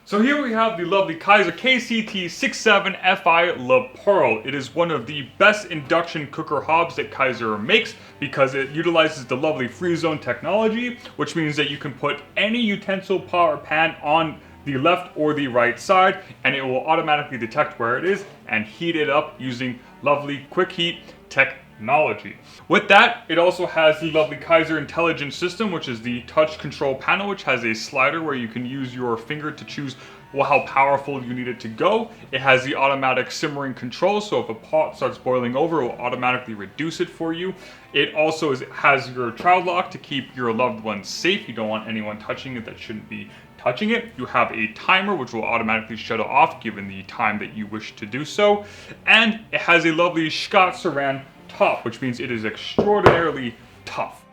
So here we have the lovely Kaiser KCT 67FI Le Perle. It is one of the best induction cooker hobs that Kaiser makes because it utilizes the lovely free zone technology, which means that you can put any utensil, pot, or pan on the left or the right side and it will automatically detect where it is and heat it up using lovely QuickHeat technology. With that, it also has the lovely Kaiser intelligent system, which is the touch control panel, which has a slider where you can use your finger to choose how powerful you need it to go. It has the automatic simmering control, so if a pot starts boiling over, it will automatically reduce it for you. It also has your child lock to keep your loved ones safe. You don't want anyone touching it that shouldn't be touching it. You have a timer which will automatically shut it off given the time that you wish to do so. And it has a lovely Scott Saran top, which means it is extraordinarily tough.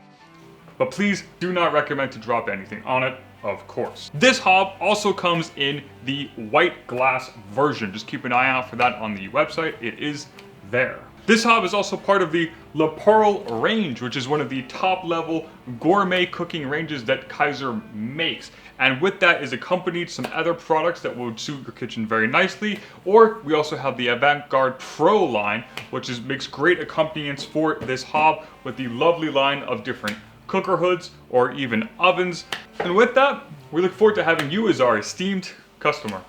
But please do not recommend to drop anything on it, of course. This hob also comes in the white glass version. Just keep an eye out for that on the website. It is there. This hob is also part of the Le Perle range, which is one of the top level gourmet cooking ranges that Kaiser makes. And with that is accompanied some other products that will suit your kitchen very nicely. Or we also have the Avant-Garde Pro line, which makes great accompaniments for this hob with the lovely line of different cooker hoods or even ovens. And with that, we look forward to having you as our esteemed customer.